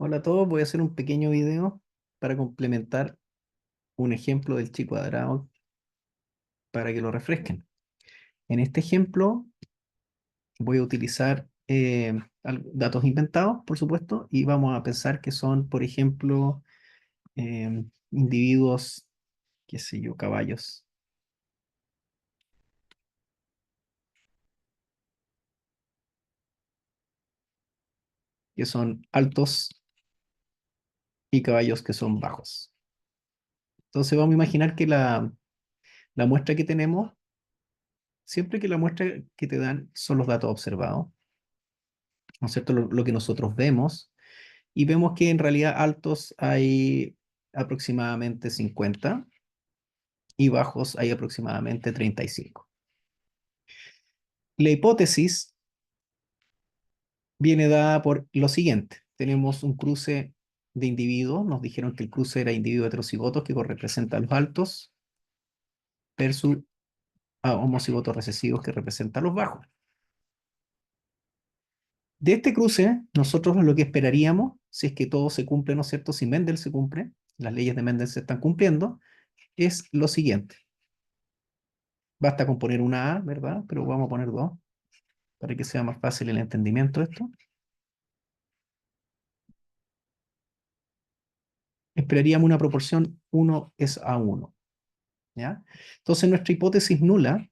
Hola a todos, voy a hacer un pequeño video para complementar un ejemplo del chi cuadrado para que lo refresquen. En este ejemplo voy a utilizar datos inventados, por supuesto, y vamos a pensar que son, por ejemplo, individuos, qué sé yo, caballos, que son altos y caballos que son bajos. Entonces vamos a imaginar que la muestra que tenemos, siempre que la muestra que te dan son los datos observados, ¿no es cierto? Lo que nosotros vemos. Y vemos que en realidad altos hay aproximadamente 50 y bajos hay aproximadamente 35. La hipótesis viene dada por lo siguiente. Tenemos un cruce de individuos, nos dijeron que el cruce era individuos heterocigotos que representan los altos versus homocigotos recesivos que representan los bajos. De este cruce, nosotros lo que esperaríamos, si es que todo se cumple, ¿no es cierto? Si Mendel se cumple, las leyes de Mendel se están cumpliendo, es lo siguiente. Basta con poner una A, ¿verdad? Pero vamos a poner dos para que sea más fácil el entendimiento de esto. Esperaríamos una proporción 1:1, ¿ya? Entonces nuestra hipótesis nula,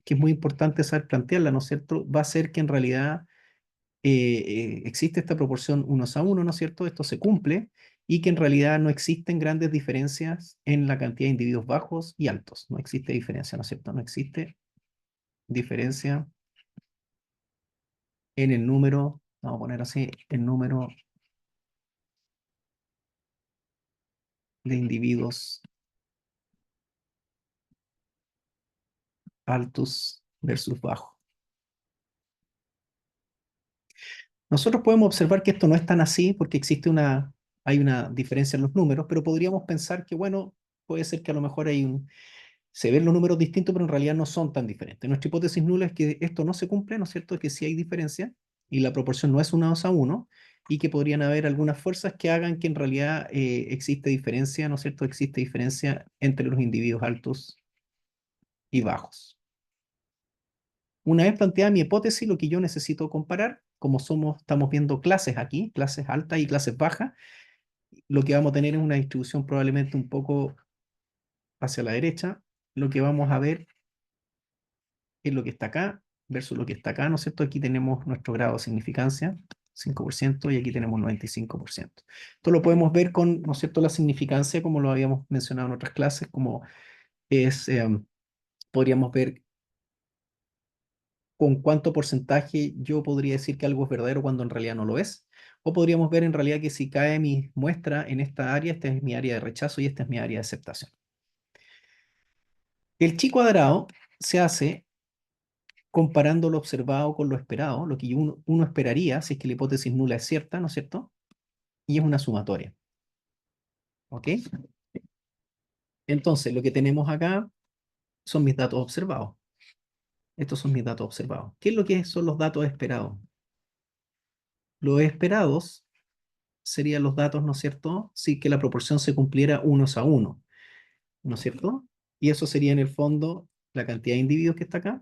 que es muy importante saber plantearla, ¿no es cierto? Va a ser que en realidad existe esta proporción 1:1, ¿no es cierto? Esto se cumple y que en realidad no existen grandes diferencias en la cantidad de individuos bajos y altos. No existe diferencia, ¿no es cierto? No existe diferencia en el número, vamos a poner así, el número de individuos altos versus bajos. Nosotros podemos observar que esto no es tan así porque hay una diferencia en los números, pero podríamos pensar que, bueno, puede ser que a lo mejor se ven los números distintos, pero en realidad no son tan diferentes. Nuestra hipótesis nula es que esto no se cumple, ¿no es cierto? Que sí hay diferencia y la proporción no es 1:1 y que podrían haber algunas fuerzas que hagan que en realidad existe diferencia, ¿no es cierto? Existe diferencia entre los individuos altos y bajos. Una vez planteada mi hipótesis, lo que yo necesito comparar, como estamos viendo clases aquí, clases altas y clases bajas, lo que vamos a tener es una distribución probablemente un poco hacia la derecha. Lo que vamos a ver es lo que está acá versus lo que está acá, ¿no es cierto? Aquí tenemos nuestro grado de significancia, 5%, y aquí tenemos 95%. Esto lo podemos ver con, ¿no es cierto?, la significancia, como lo habíamos mencionado en otras clases, como es, podríamos ver con cuánto porcentaje yo podría decir que algo es verdadero cuando en realidad no lo es. O podríamos ver en realidad que si cae mi muestra en esta área, esta es mi área de rechazo y esta es mi área de aceptación. El chi cuadrado se hace comparando lo observado con lo esperado, lo que uno esperaría si es que la hipótesis nula es cierta, ¿no es cierto? Y es una sumatoria. ¿Ok? Entonces, lo que tenemos acá son mis datos observados. Estos son mis datos observados. ¿Qué es lo que son los datos esperados? Los esperados serían los datos, ¿no es cierto? Si que la proporción se cumpliera 1:1, ¿no es cierto? Y eso sería en el fondo la cantidad de individuos que está acá,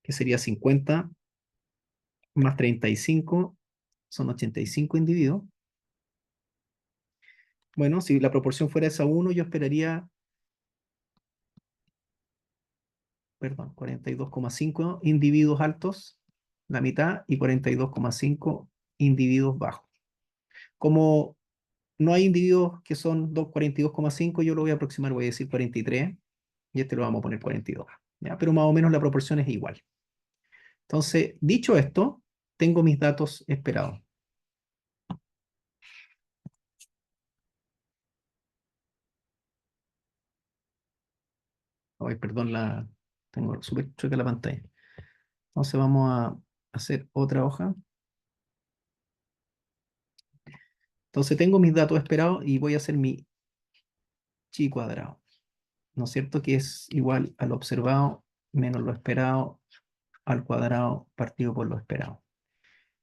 que sería 50 más 35, son 85 individuos. Bueno, si la proporción fuera esa 1, yo esperaría, perdón, 42,5 individuos altos, la mitad, y 42,5 individuos bajos. Como no hay individuos que son 42,5, yo lo voy a aproximar, voy a decir 43, y este lo vamos a poner 42, ¿ya? Pero más o menos la proporción es igual. Entonces, dicho esto, tengo mis datos esperados. Ay, perdón, tengo súper chueca la pantalla. Entonces vamos a hacer otra hoja. Entonces tengo mis datos esperados y voy a hacer mi chi cuadrado, ¿no es cierto? Que es igual a lo observado menos lo esperado al cuadrado partido por lo esperado.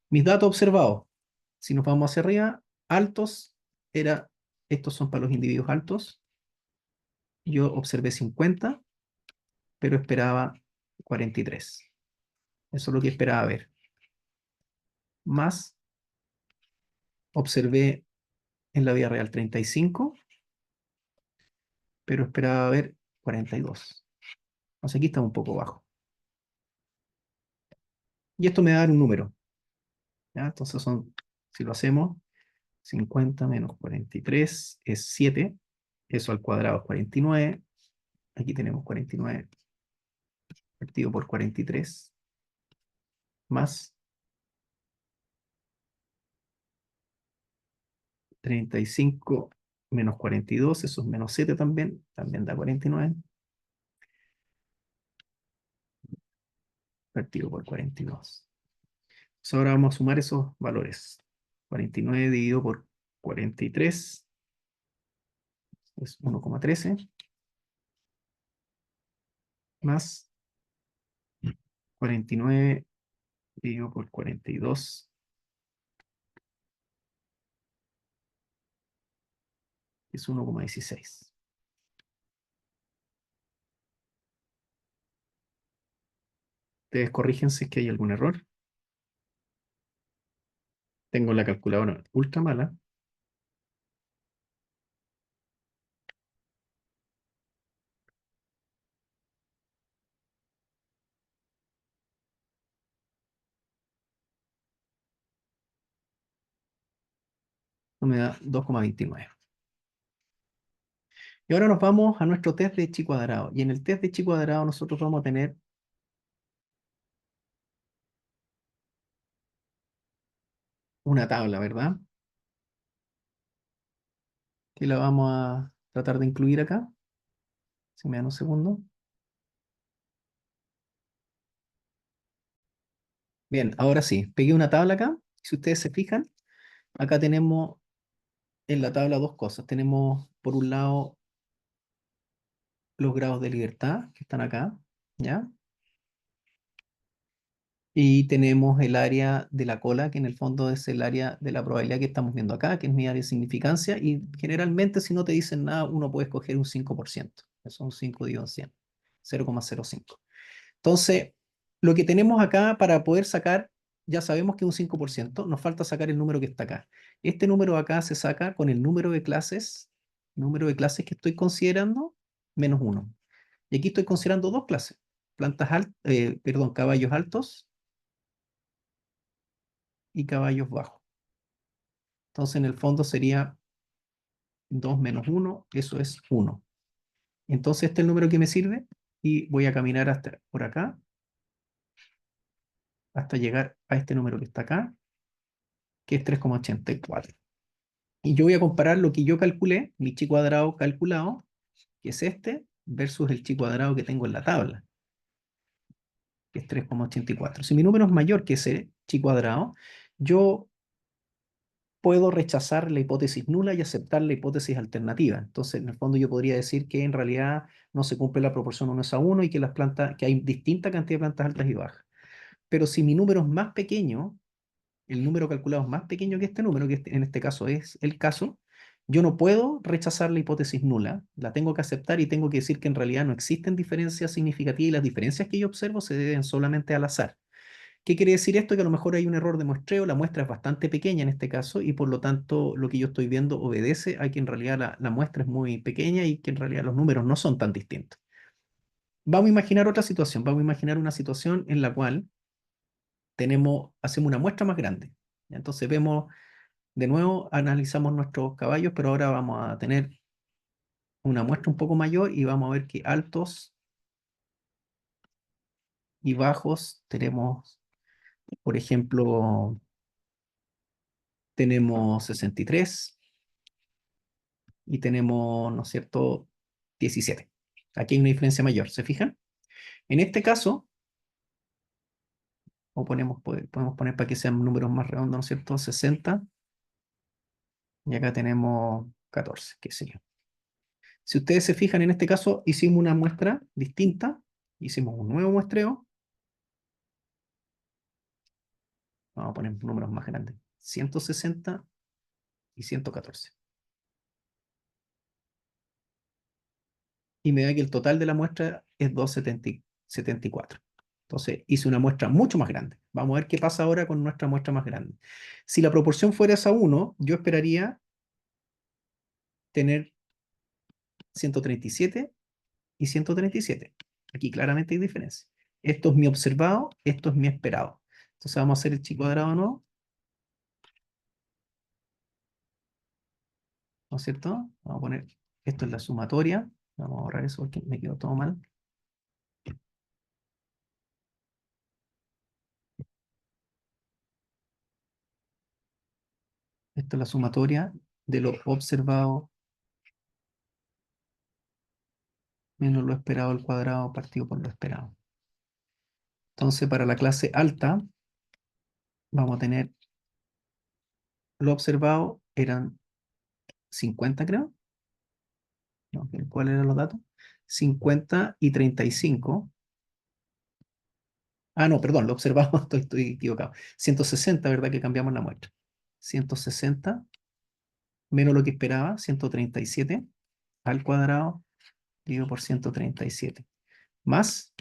Mis datos observados, si nos vamos hacia arriba, altos, era, estos son para los individuos altos. Yo observé 50, pero esperaba 43. Eso es lo que esperaba ver. Más, observé en la vida real 35, pero esperaba ver 42. O sea, aquí está un poco bajo. Y esto me va a dar un número. ¿Ya? Entonces son, si lo hacemos, 50 menos 43 es 7. Eso al cuadrado es 49. Aquí tenemos 49 partido por 43 más 35 menos 42, eso es menos 7 también, también da 49, partido por 42. Entonces ahora vamos a sumar esos valores. 49 dividido por 43 es 1,13 más 49 dividido por 42 es 1,16. Ustedes corrigen si es que hay algún error. Tengo la calculadora ultra mala. No me da 2,29. Y ahora nos vamos a nuestro test de chi cuadrado. Y en el test de chi cuadrado nosotros vamos a tener una tabla, ¿verdad? Que la vamos a tratar de incluir acá. Si me dan un segundo. Bien, ahora sí, pegué una tabla acá. Si ustedes se fijan, acá tenemos en la tabla dos cosas. Tenemos por un lado los grados de libertad que están acá, ¿ya? Y tenemos el área de la cola, que en el fondo es el área de la probabilidad que estamos viendo acá, que es mi área de significancia. Y generalmente, si no te dicen nada, uno puede escoger un 5%. Eso es un 5 dividido en 100, 0,05. Entonces, lo que tenemos acá para poder sacar, ya sabemos que es un 5%. Nos falta sacar el número que está acá. Este número acá se saca con el número de clases que estoy considerando, menos uno. Y aquí estoy considerando dos clases, perdón, caballos altos y caballos bajos. Entonces, en el fondo sería 2 menos uno, eso es uno. Entonces, este es el número que me sirve y voy a caminar hasta por acá, hasta llegar a este número que está acá, que es 3,84. Y yo voy a comparar lo que yo calculé, mi chi cuadrado calculado, que es este, versus el chi cuadrado que tengo en la tabla, que es 3,84. Si mi número es mayor que ese chi cuadrado, yo puedo rechazar la hipótesis nula y aceptar la hipótesis alternativa. Entonces, en el fondo yo podría decir que en realidad no se cumple la proporción 1:1 y que las plantas, que hay distinta cantidad de plantas altas y bajas. Pero si mi número es más pequeño, el número calculado es más pequeño que este número, que en este caso es el caso, yo no puedo rechazar la hipótesis nula, la tengo que aceptar y tengo que decir que en realidad no existen diferencias significativas y las diferencias que yo observo se deben solamente al azar. ¿Qué quiere decir esto? Que a lo mejor hay un error de muestreo, la muestra es bastante pequeña en este caso y por lo tanto lo que yo estoy viendo obedece a que en realidad la muestra es muy pequeña y que en realidad los números no son tan distintos. Vamos a imaginar otra situación, vamos a imaginar una situación en la cual hacemos una muestra más grande. Entonces vemos, de nuevo, analizamos nuestros caballos, pero ahora vamos a tener una muestra un poco mayor y vamos a ver que altos y bajos tenemos, por ejemplo, tenemos 63 y tenemos, ¿no es cierto?, 17. Aquí hay una diferencia mayor, ¿se fijan? En este caso, podemos poner para que sean números más redondos, ¿no es cierto?, 60 y acá tenemos 14, qué sé yo. Si ustedes se fijan, en este caso hicimos una muestra distinta, hicimos un nuevo muestreo, Vamos a poner números más grandes. 160 y 114. Y me da que el total de la muestra es 274. Entonces hice una muestra mucho más grande. Vamos a ver qué pasa ahora con nuestra muestra más grande. Si la proporción fuera esa 1, yo esperaría tener 137 y 137. Aquí claramente hay diferencia. Esto es mi observado, esto es mi esperado. Entonces vamos a hacer el chi cuadrado, ¿no es cierto? Vamos a poner, esto es la sumatoria. Vamos a borrar eso porque me quedó todo mal. Esto es la sumatoria de lo observado menos lo esperado al cuadrado partido por lo esperado. Entonces, para la clase alta, vamos a tener lo observado, eran 50, creo. No, ¿cuáles eran los datos? 50 y 35. Ah, no, perdón, lo observado, estoy equivocado. 160, ¿verdad? Que cambiamos la muestra. 160 menos lo que esperaba, 137 al cuadrado dividido por 137. Más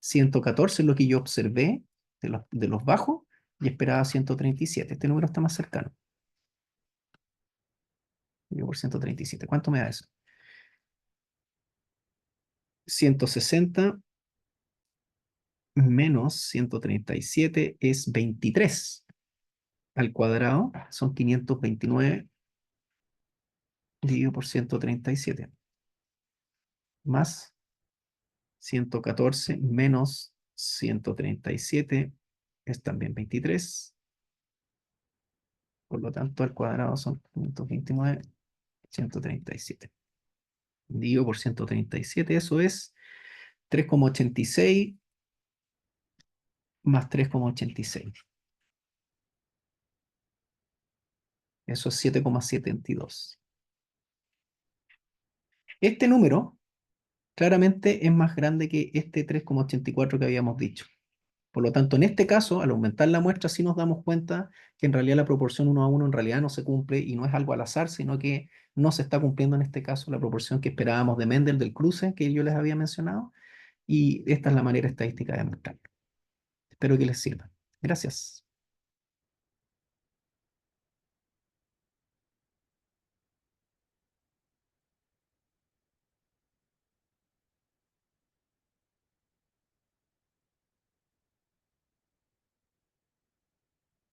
114 es lo que yo observé de los bajos y esperaba 137. Este número está más cercano. Dividido por 137. ¿Cuánto me da eso? 160 menos 137 es 23 al cuadrado. Son 529 dividido por 137. Más 114 menos 137 es también 23. Por lo tanto, al cuadrado son 529, 137. Dividido por 137, eso es 3,86 más 3,86. Eso es 7,72. Este número claramente es más grande que este 3,84 que habíamos dicho. Por lo tanto, en este caso, al aumentar la muestra, sí nos damos cuenta que en realidad la proporción 1 a 1 en realidad no se cumple y no es algo al azar, sino que no se está cumpliendo en este caso la proporción que esperábamos de Mendel del cruce que yo les había mencionado. Y esta es la manera estadística de mostrarlo. Espero que les sirva. Gracias.